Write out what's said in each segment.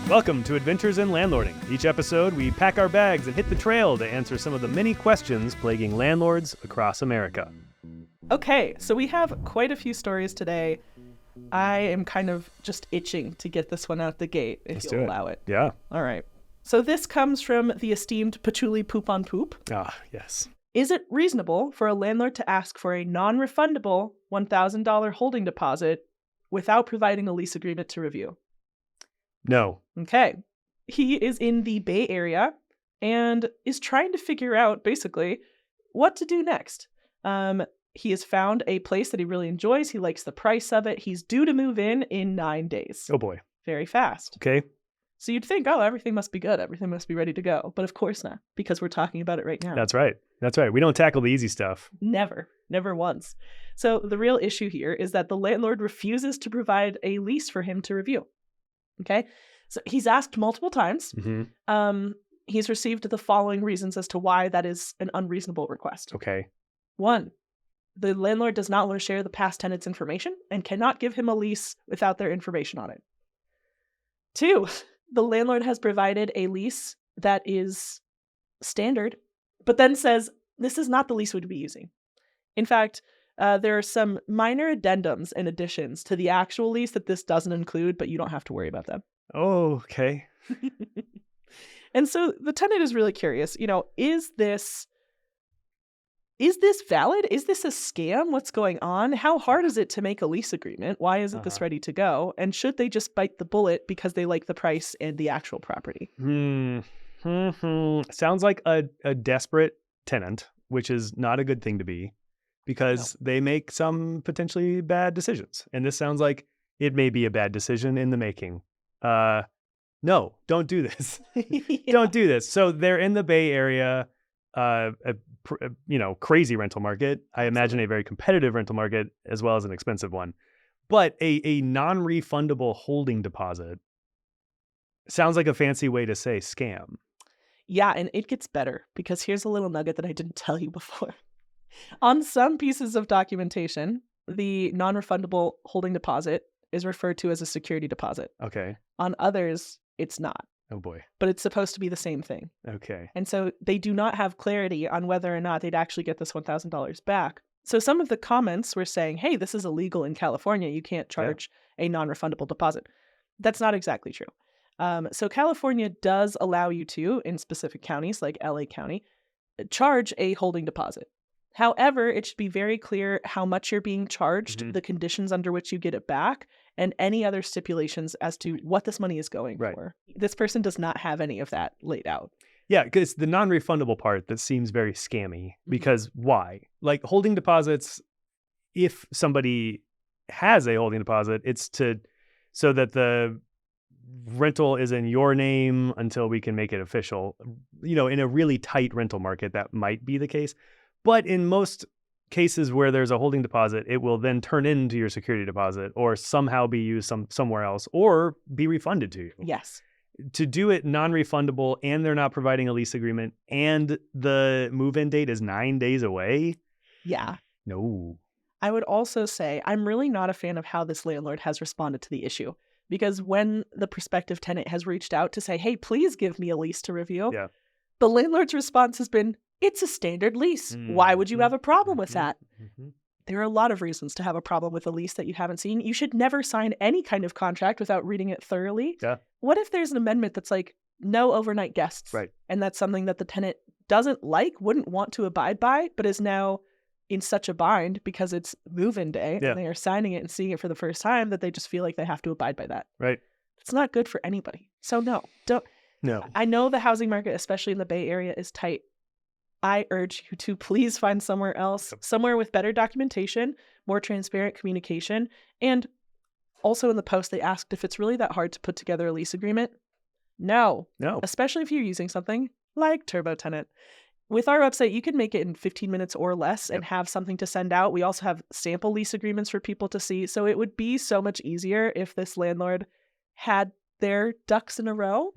Welcome to Adventures in Landlording. Each episode, we pack our bags and hit the trail to answer some of the many questions plaguing landlords across America. Okay, so we have quite a few stories today. I am kind of just itching to get this one out the gate, if you'll allow it. Yeah. All right. So this comes from the esteemed Patchouli Poop on Poop. Ah, yes. Is it reasonable for a landlord to ask for a non-refundable $1,000 holding deposit without providing a lease agreement to review? No. Okay. He is in the Bay Area and is trying to figure out, basically, what to do next. He has found a place that he really enjoys. He likes the price of it. He's due to move in 9 days. Oh, boy. Very fast. Okay. So you'd think, oh, everything must be good. Everything must be ready to go. But of course not, because we're talking about it right now. That's right. That's right. We don't tackle the easy stuff. Never once. So the real issue here is that the landlord refuses to provide a lease for him to review. Okay? So he's asked multiple times. Mm-hmm. He's received the following reasons as to why that is an unreasonable request. Okay. 1, the landlord does not want to share the past tenant's information and cannot give him a lease without their information on it. 2, the landlord has provided a lease that is standard, but then says, this is not the lease we'd be using. In fact, there are some minor addendums and additions to the actual lease that this doesn't include, but you don't have to worry about them. Oh, okay. And so the tenant is really curious, is this valid? Is this a scam? What's going on? How hard is it to make a lease agreement? Why isn't this ready to go? And should they just bite the bullet because they like the price and the actual property? Sounds like a desperate tenant, which is not a good thing to be because they make some potentially bad decisions. And this sounds like it may be a bad decision in the making. No, don't do this. Yeah. Don't do this. So they're in the Bay Area, crazy rental market. I imagine a very competitive rental market as well as an expensive one. But a non-refundable holding deposit sounds like a fancy way to say scam. Yeah, and it gets better because here's a little nugget that I didn't tell you before. On some pieces of documentation, the non-refundable holding deposit is referred to as a security deposit. Okay. On others, it's not. Oh boy. But it's supposed to be the same thing. Okay. And so they do not have clarity on whether or not they'd actually get this $1,000 back. So some of the comments were saying, hey, this is illegal in California. You can't charge a non-refundable deposit. That's not exactly true. So California does allow you to, in specific counties like LA County, charge a holding deposit. However, it should be very clear how much you're being charged, the conditions under which you get it back, and any other stipulations as to what this money is going for. This person does not have any of that laid out. Yeah, because the non-refundable part that seems very scammy. Because why? Like holding deposits, if somebody has a holding deposit, it's so that the rental is in your name until we can make it official. In a really tight rental market, that might be the case. But in most cases where there's a holding deposit, it will then turn into your security deposit or somehow be used somewhere else or be refunded to you. Yes. To do it non-refundable and they're not providing a lease agreement and the move-in date is 9 days away? Yeah. No. I would also say I'm really not a fan of how this landlord has responded to the issue. Because when the prospective tenant has reached out to say, hey, please give me a lease to review, the landlord's response has been, it's a standard lease. Why would you have a problem with that? There are a lot of reasons to have a problem with a lease that you haven't seen. You should never sign any kind of contract without reading it thoroughly. Yeah. What if there's an amendment that's like no overnight guests? Right. And that's something that the tenant doesn't like, wouldn't want to abide by, but is now in such a bind because it's move-in day and they are signing it and seeing it for the first time that they just feel like they have to abide by that. Right. It's not good for anybody. So no. I know the housing market, especially in the Bay Area, is tight. I urge you to please find somewhere else, somewhere with better documentation, more transparent communication. And also in the post, they asked if it's really that hard to put together a lease agreement. No. Especially if you're using something like TurboTenant. With our website, you can make it in 15 minutes or less and have something to send out. We also have sample lease agreements for people to see. So it would be so much easier if this landlord had their ducks in a row,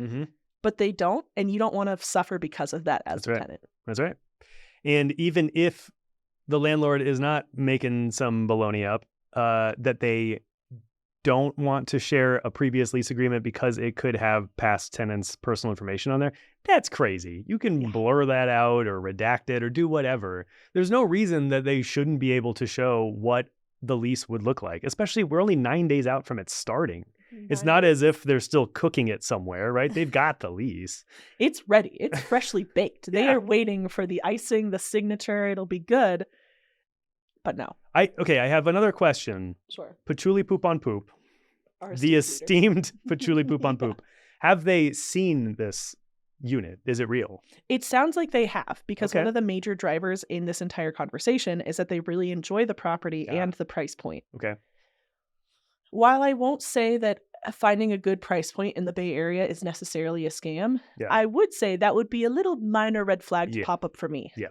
but they don't. And you don't want to suffer because of that as a tenant. That's right. And even if the landlord is not making some baloney up, that they don't want to share a previous lease agreement because it could have past tenants' personal information on there, that's crazy. You can blur that out or redact it or do whatever. There's no reason that they shouldn't be able to show what the lease would look like, especially we're only 9 days out from it starting. It's not as if they're still cooking it somewhere, right? They've got the lease. It's ready. It's freshly baked. They are waiting for the icing, the signature. It'll be good. But no. I have another question. Sure. Patchouli Poop on Poop. The esteemed Patchouli Poop on Poop. Have they seen this unit? Is it real? It sounds like they have, because one of the major drivers in this entire conversation is that they really enjoy the property and the price point. Okay. While I won't say that finding a good price point in the Bay Area is necessarily a scam, I would say that would be a little minor red flag to pop up for me. Yeah.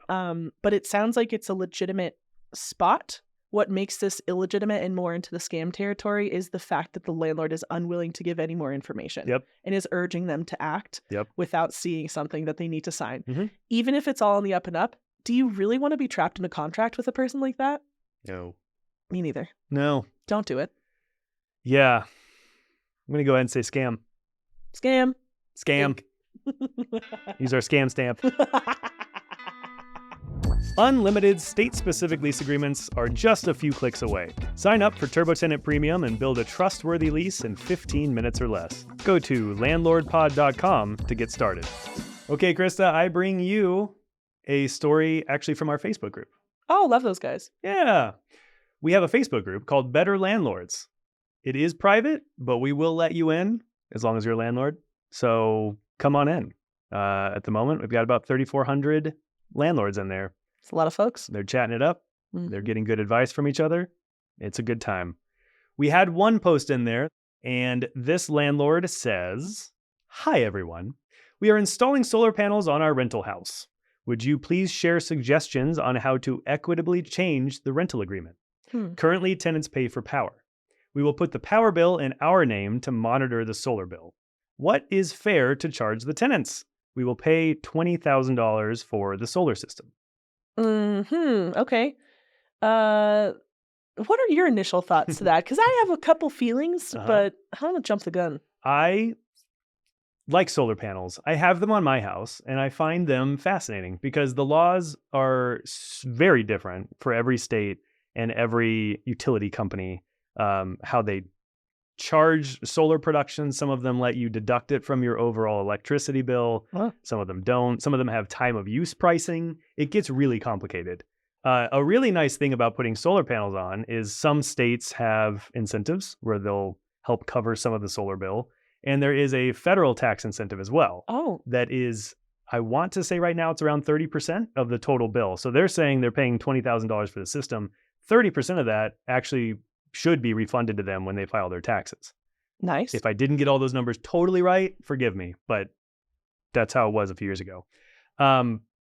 But it sounds like it's a legitimate spot. What makes this illegitimate and more into the scam territory is the fact that the landlord is unwilling to give any more information and is urging them to act without seeing something that they need to sign. Mm-hmm. Even if it's all on the up and up, do you really want to be trapped in a contract with a person like that? No. Me neither. No. Don't do it. Yeah. I'm going to go ahead and say scam. Scam. Scam. Use our scam stamp. Unlimited state-specific lease agreements are just a few clicks away. Sign up for TurboTenant Premium and build a trustworthy lease in 15 minutes or less. Go to landlordpod.com to get started. Okay, Krista, I bring you a story actually from our Facebook group. Oh, love those guys. Yeah. We have a Facebook group called Better Landlords. It is private, but we will let you in as long as you're a landlord. So come on in. At the moment, we've got about 3,400 landlords in there. It's a lot of folks. They're chatting it up. They're getting good advice from each other. It's a good time. We had one post in there, and this landlord says, "Hi, everyone. We are installing solar panels on our rental house. Would you please share suggestions on how to equitably change the rental agreement? Currently, tenants pay for power. We will put the power bill in our name to monitor the solar bill. What is fair to charge the tenants? We will pay $20,000 for the solar system." Okay. What are your initial thoughts to that? Because I have a couple feelings, but I don't want to jump the gun. I like solar panels. I have them on my house, and I find them fascinating because the laws are very different for every state and every utility company. How they charge solar production. Some of them let you deduct it from your overall electricity bill. Some of them don't. Some of them have time of use pricing. It gets really complicated. A really nice thing about putting solar panels on is some states have incentives where they'll help cover some of the solar bill. And there is a federal tax incentive as well. That is, I want to say right now it's around 30% of the total bill. So they're saying they're paying $20,000 for the system. 30% of that actually should be refunded to them when they file their taxes. Nice. If I didn't get all those numbers totally right, forgive me, but that's how it was a few years ago.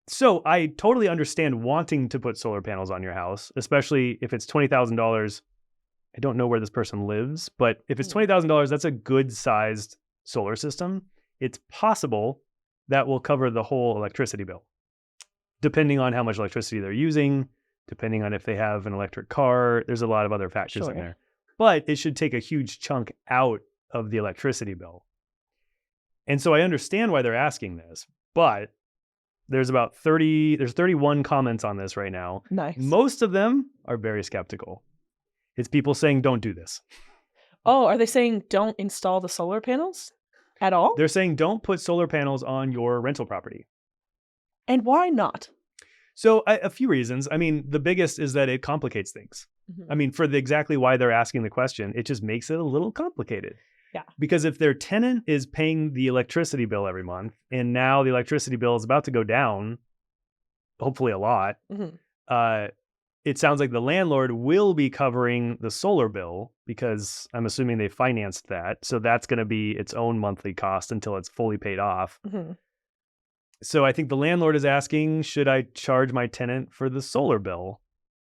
So I totally understand wanting to put solar panels on your house, especially if it's $20,000. I don't know where this person lives, but if it's $20,000, that's a good sized solar system. It's possible that will cover the whole electricity bill, depending on how much electricity they're using. Depending on if they have an electric car, there's a lot of other factors in there. But it should take a huge chunk out of the electricity bill. And so I understand why they're asking this, but there's 31 comments on this right now. Nice. Most of them are very skeptical. It's people saying, don't do this. Oh, are they saying don't install the solar panels at all? They're saying don't put solar panels on your rental property. And why not? So a few reasons. I mean, the biggest is that it complicates things. I mean, for exactly why they're asking the question, it just makes it a little complicated. Yeah. Because if their tenant is paying the electricity bill every month, and now the electricity bill is about to go down, hopefully a lot, it sounds like the landlord will be covering the solar bill because I'm assuming they financed that. So that's going to be its own monthly cost until it's fully paid off. So I think the landlord is asking, should I charge my tenant for the solar bill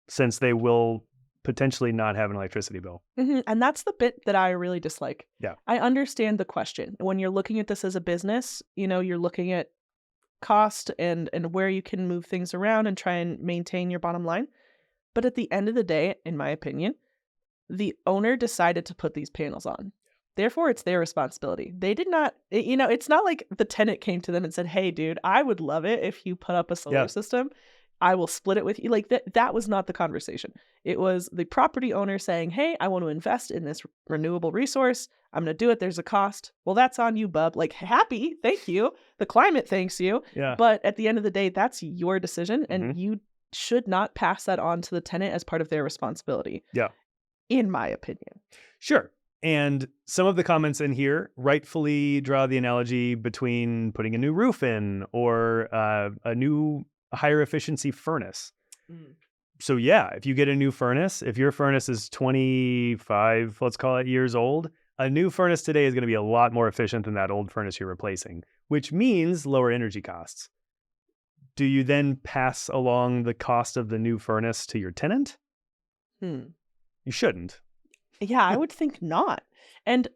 since they will potentially not have an electricity bill? And that's the bit that I really dislike. Yeah. I understand the question. When you're looking at this as a business, you're looking at cost and where you can move things around and try and maintain your bottom line. But at the end of the day, in my opinion, The owner decided to put these panels on. Therefore, it's their responsibility. They did not, it's not like the tenant came to them and said, hey, dude, I would love it if you put up a solar system. I will split it with you. Like that was not the conversation. It was the property owner saying, hey, I want to invest in this renewable resource. I'm going to do it. There's a cost. Well, that's on you, bub. Like, happy. Thank you. The climate thanks you. Yeah. But at the end of the day, that's your decision. And you should not pass that on to the tenant as part of their responsibility. Yeah. In my opinion. Sure. And some of the comments in here rightfully draw the analogy between putting a new roof in or a new higher efficiency furnace. So yeah, if you get a new furnace, if your furnace is 25, let's call it, years old, a new furnace today is going to be a lot more efficient than that old furnace you're replacing, which means lower energy costs. Do you then pass along the cost of the new furnace to your tenant? You shouldn't. Yeah, I would think not. And,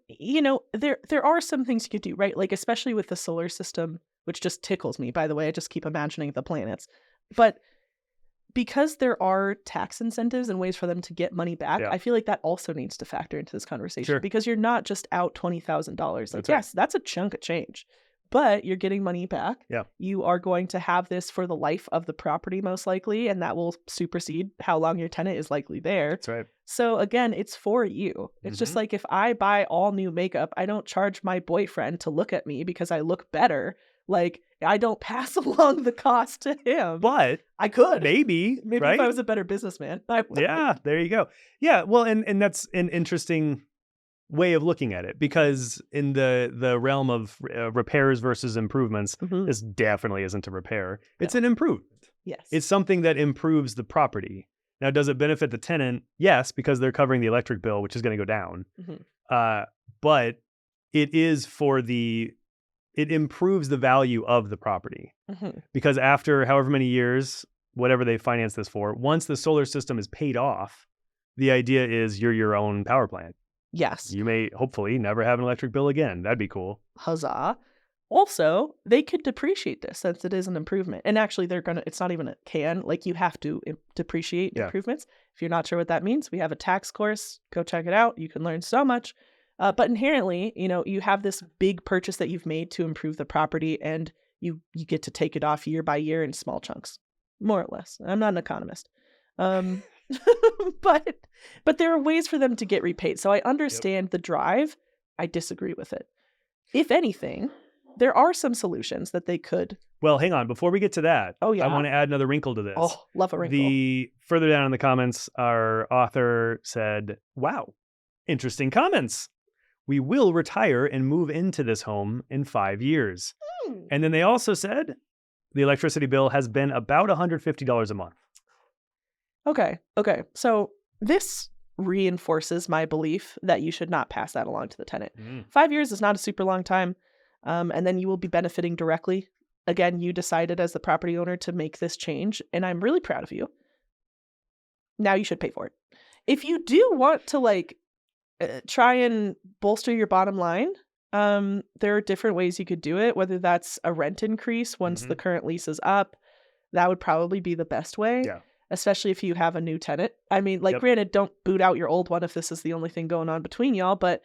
there are some things you could do, right? Like, especially with the solar system, which just tickles me, by the way. I just keep imagining the planets. But because there are tax incentives and ways for them to get money back, I feel like that also needs to factor into this conversation. Because you're not just out $20,000. Like, yes, that's a chunk of change. But you're getting money back. Yeah. You are going to have this for the life of the property, most likely, and that will supersede how long your tenant is likely there. That's right. So again, it's for you. It's just like if I buy all new makeup, I don't charge my boyfriend to look at me because I look better. Like, I don't pass along the cost to him. But I could. Maybe right? If I was a better businessman. Yeah, there you go. Yeah, well, and that's an interesting way of looking at it, because in the realm of repairs versus improvements, this definitely isn't a repair. It's an improvement. Yes. It's something that improves the property. Now, does it benefit the tenant? Yes, because they're covering the electric bill, which is going to go down. But it is it improves the value of the property. Because after however many years, whatever they finance this for, once the solar system is paid off, the idea is you're your own power plant. Yes. You may hopefully never have an electric bill again. That'd be cool. Huzzah. Also, they could depreciate this since it is an improvement. And actually, it's not even a can. Like, you have to depreciate improvements. If you're not sure what that means, we have a tax course. Go check it out. You can learn so much. But inherently, you have this big purchase that you've made to improve the property, and you get to take it off year by year in small chunks, more or less. I'm not an economist. But there are ways for them to get repaid. So I understand the drive. I disagree with it. If anything, there are some solutions that they could. Well, hang on. Before we get to that, I want to add another wrinkle to this. Oh, love a wrinkle. Further down in the comments, our author said, wow, interesting comments. We will retire and move into this home in 5 years. And then they also said the electricity bill has been about $150 a month. Okay. So this reinforces my belief that you should not pass that along to the tenant. 5 years is not a super long time. And then you will be benefiting directly. Again, you decided as the property owner to make this change, and I'm really proud of you. Now you should pay for it. If you do want to try and bolster your bottom line, there are different ways you could do it, whether that's a rent increase once the current lease is up. That would probably be the best way. Yeah. Especially if you have a new tenant. I mean, granted, don't boot out your old one if this is the only thing going on between y'all, but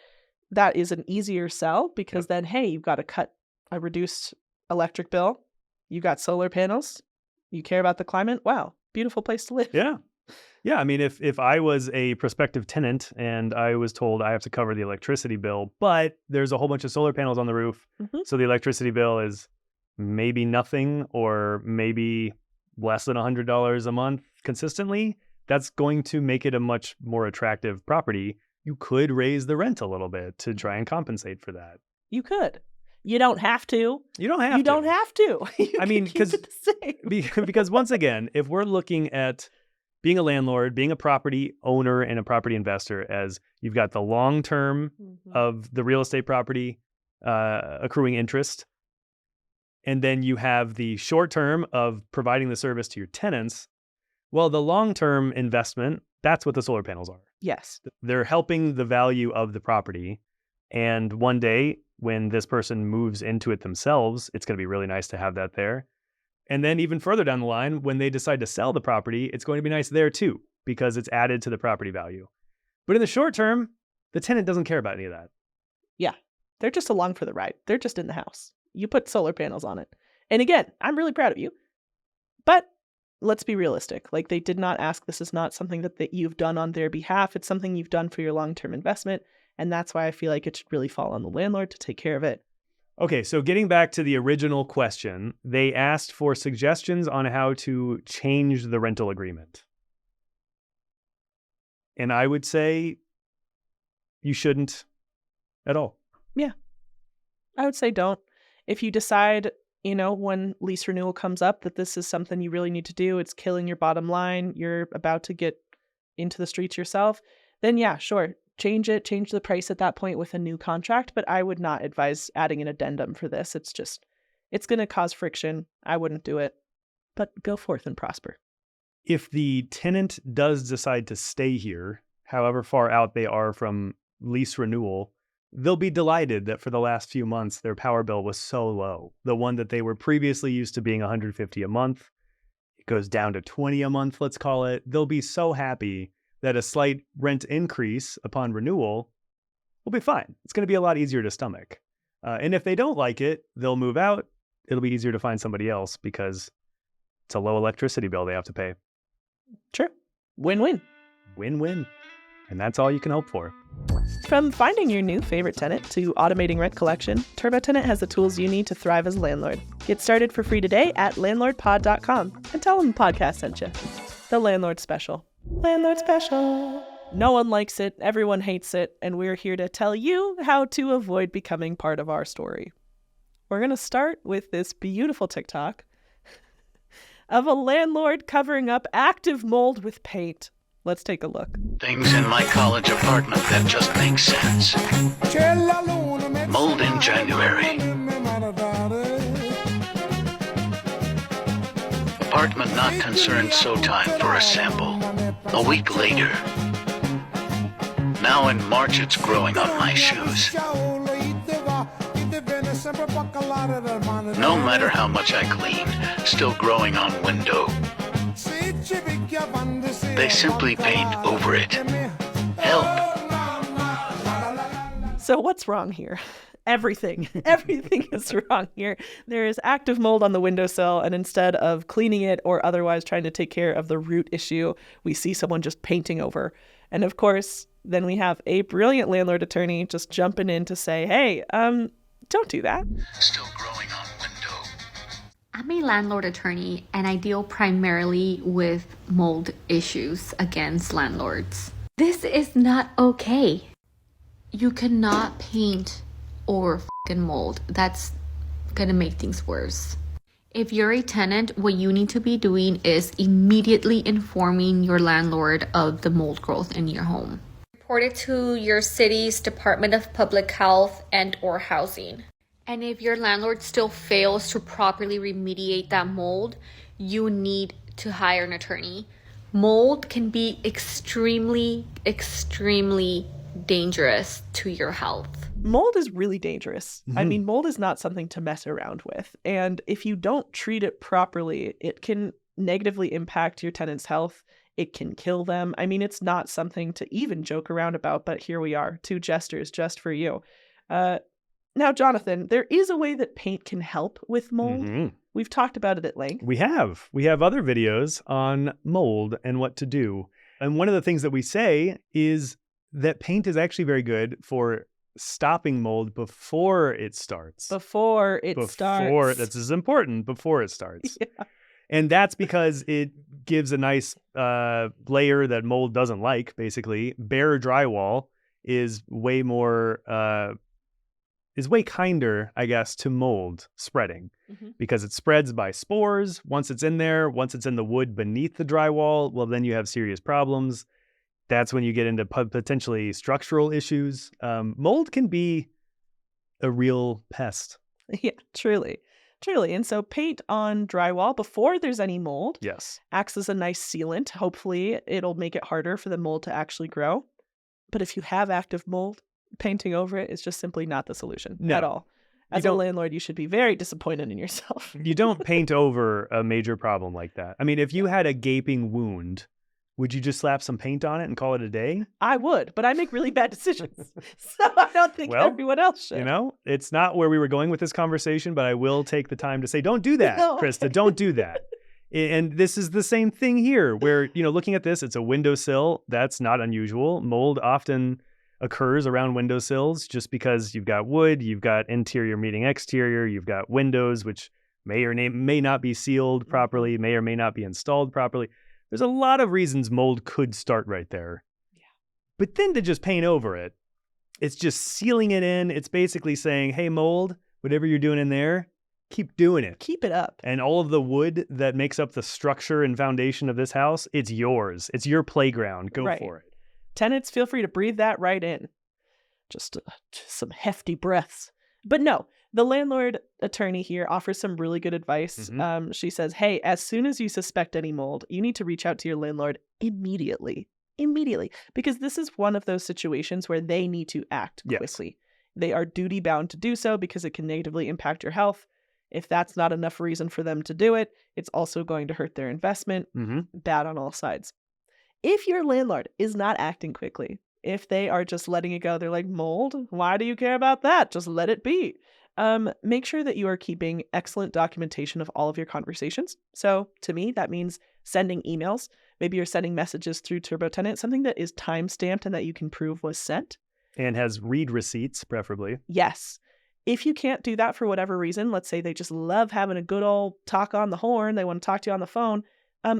that is an easier sell because then, hey, you've got to cut a reduced electric bill. You got solar panels. You care about the climate. Wow. Beautiful place to live. Yeah. Yeah. I mean, if I was a prospective tenant and I was told I have to cover the electricity bill, but there's a whole bunch of solar panels on the roof, so the electricity bill is maybe nothing or maybe less than $100 a month consistently, that's going to make it a much more attractive property. You could raise the rent a little bit to try and compensate for that. You could. You don't have to. You don't have to. I mean, because once again, if we're looking at being a landlord, being a property owner and a property investor, as you've got the long term of the real estate property accruing interest, and then you have the short term of providing the service to your tenants. Well, the long-term investment, that's what the solar panels are. Yes. They're helping the value of the property. And one day when this person moves into it themselves, it's going to be really nice to have that there. And then even further down the line, when they decide to sell the property, it's going to be nice there too, because it's added to the property value. But in the short term, the tenant doesn't care about any of that. Yeah. They're just along for the ride. They're just in the house. You put solar panels on it. And again, I'm really proud of you. But let's be realistic. Like, they did not ask. This is not something that you've done on their behalf. It's something you've done for your long-term investment. And that's why I feel like it should really fall on the landlord to take care of it. Okay, so getting back to the original question, they asked for suggestions on how to change the rental agreement. And I would say you shouldn't at all. Yeah. I would say don't. If you decide, when lease renewal comes up, that this is something you really need to do, it's killing your bottom line, you're about to get into the streets yourself, then yeah, sure. Change the price at that point with a new contract. But I would not advise adding an addendum for this. It's going to cause friction. I wouldn't do it. But go forth and prosper. If the tenant does decide to stay here, however far out they are from lease renewal, they'll be delighted that for the last few months, their power bill was so low. The one that they were previously used to being $150 a month, it goes down to $20 a month, let's call it. They'll be so happy that a slight rent increase upon renewal will be fine. It's going to be a lot easier to stomach. And if they don't like it, they'll move out. It'll be easier to find somebody else because it's a low electricity bill they have to pay. Sure. Win-win. Win-win. And that's all you can hope for. From finding your new favorite tenant to automating rent collection, TurboTenant has the tools you need to thrive as a landlord. Get started for free today at landlordpod.com and tell them the podcast sent you. The Landlord Special. Landlord Special. No one likes it, everyone hates it, and we're here to tell you how to avoid becoming part of our story. We're going to start with this beautiful TikTok of a landlord covering up active mold with paint. Let's take a look. Things in my college apartment that just make sense. Mold in January. Apartment not concerned, so time for a sample. A week later. Now in March it's growing on my shoes. No matter how much I clean, still growing on window. They simply paint over it. Help. So what's wrong here? Everything is wrong here. There is active mold on the windowsill, and instead of cleaning it or otherwise trying to take care of the root issue, we see someone just painting over. And of course, then we have a brilliant landlord attorney just jumping in to say, hey, don't do that. Still growing on window. I'm a landlord attorney, and I deal primarily with mold issues against landlords. This is not okay. You cannot paint or fucking mold. That's gonna make things worse. If you're a tenant, what you need to be doing is immediately informing your landlord of the mold growth in your home. Report it to your city's Department of Public Health and or Housing. And if your landlord still fails to properly remediate that mold, you need to hire an attorney. Mold can be extremely dangerous to your health. Mold is really dangerous. Mm-hmm. I mean, mold is not something to mess around with. And if you don't treat it properly, it can negatively impact your tenant's health. It can kill them. I mean, it's not something to even joke around about, but here we are, two jesters just for you. Now, Jonathan, there is a way that paint can help with mold. Mm-hmm. We've talked about it at length. We have. We have other videos on mold and what to do. And one of the things that we say is that paint is actually very good for stopping mold before it starts. Before it starts. That's as important, before it starts. Yeah. And that's because it gives a nice layer that mold doesn't like, basically. Bare drywall is way kinder, I guess, to mold spreading because it spreads by spores. Once it's in there, once it's in the wood beneath the drywall, well, then you have serious problems. That's when you get into potentially structural issues. Mold can be a real pest. Yeah, truly. And so paint on drywall before there's any mold acts as a nice sealant. Hopefully it'll make it harder for the mold to actually grow. But if you have active mold, painting over it is just simply not the solution at all. As a landlord, you should be very disappointed in yourself. You don't paint over a major problem like that. I mean, if you had a gaping wound would you just slap some paint on it and call it a day? I would, but I make really bad decisions. So I don't think everyone else should. It's not where we were going with this conversation, but I will take the time to say, don't do that, Krista, don't do that. And this is the same thing here where, looking at this, it's a windowsill. That's not unusual. Mold often occurs around windowsills just because you've got wood, you've got interior meeting exterior, you've got windows, which may or may not be sealed properly, may or may not be installed properly. There's a lot of reasons mold could start right there. Yeah. But then to just paint over it, it's just sealing it in. It's basically saying, hey, mold, whatever you're doing in there, keep doing it. Keep it up. And all of the wood that makes up the structure and foundation of this house, it's yours. It's your playground. Go for it. Tenants, feel free to breathe that right in. Just some hefty breaths. But no, the landlord attorney here offers some really good advice. She says, hey, as soon as you suspect any mold, you need to reach out to your landlord immediately, because this is one of those situations where they need to act quickly. They are duty bound to do so because it can negatively impact your health. If that's not enough reason for them to do it, it's also going to hurt their investment. Bad on all sides. If your landlord is not acting quickly, if they are just letting it go, they're like, mold, why do you care about that? Just let it be. Make sure that you are keeping excellent documentation of all of your conversations. So to me, that means sending emails. Maybe you're sending messages through TurboTenant, something that is time-stamped and that you can prove was sent. And has read receipts, preferably. Yes. If you can't do that for whatever reason, let's say they just love having a good old talk on the horn, they want to talk to you on the phone,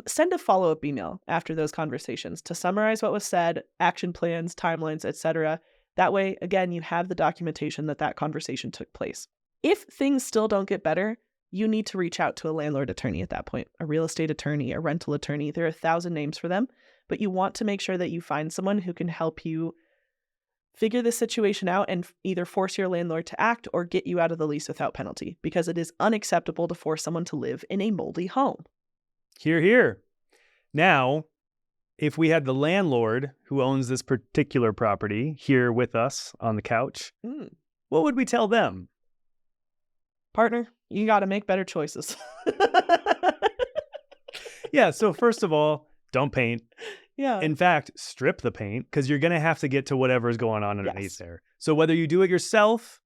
send a follow-up email after those conversations to summarize what was said, action plans, timelines, etc. That way, again, you have the documentation that conversation took place. If things still don't get better, you need to reach out to a landlord attorney at that point, a real estate attorney, a rental attorney. There are 1,000 names for them, but you want to make sure that you find someone who can help you figure this situation out and either force your landlord to act or get you out of the lease without penalty, because it is unacceptable to force someone to live in a moldy home. Hear, hear. Now, if we had the landlord who owns this particular property here with us on the couch, what would we tell them? Partner, you got to make better choices. Yeah, so first of all, don't paint. Yeah. In fact, strip the paint because you're going to have to get to whatever's going on underneath there. So whether you do it yourself,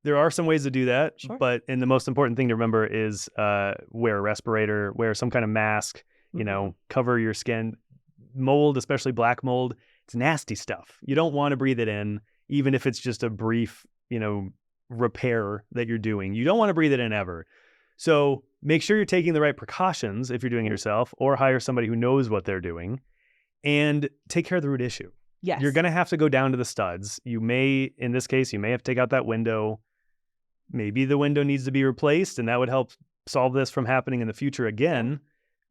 there are some ways to do that. Sure. And the most important thing to remember is wear a respirator, wear some kind of mask, cover your skin. Mold, especially black mold, it's nasty stuff. You don't want to breathe it in, even if it's just a brief, repair that you're doing. You don't want to breathe it in ever. So make sure you're taking the right precautions if you're doing it yourself, or hire somebody who knows what they're doing. And take care of the root issue. Yes. You're going to have to go down to the studs. In this case, you may have to take out that window. Maybe the window needs to be replaced, and that would help solve this from happening in the future again.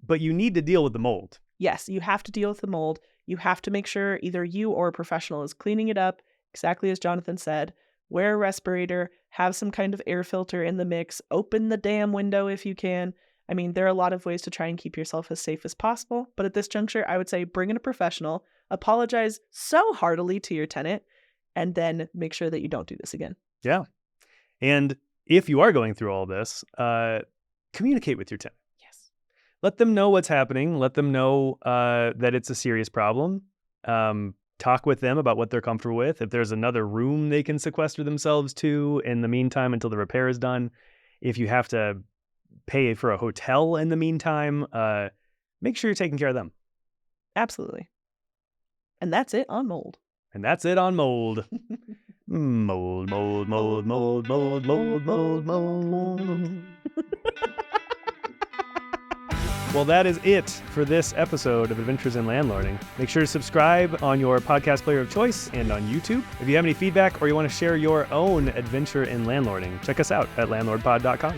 But you need to deal with the mold. Yes, you have to deal with the mold. You have to make sure either you or a professional is cleaning it up, exactly as Jonathan said. Wear a respirator, have some kind of air filter in the mix, open the damn window if you can. I mean, there are a lot of ways to try and keep yourself as safe as possible, but at this juncture, I would say bring in a professional, apologize so heartily to your tenant, and then make sure that you don't do this again. Yeah. And if you are going through all this, communicate with your tenant. Yes. Let them know what's happening. Let them know that it's a serious problem. Talk with them about what they're comfortable with. If there's another room they can sequester themselves to in the meantime until the repair is done. If you have to pay for a hotel in the meantime, make sure you're taking care of them. Absolutely. And that's it on mold. Mold, mold, mold, mold, mold, mold, mold, mold. Well, that is it for this episode of Adventures in Landlording. Make sure to subscribe on your podcast player of choice and on YouTube. If you have any feedback or you want to share your own adventure in landlording, check us out at landlordpod.com.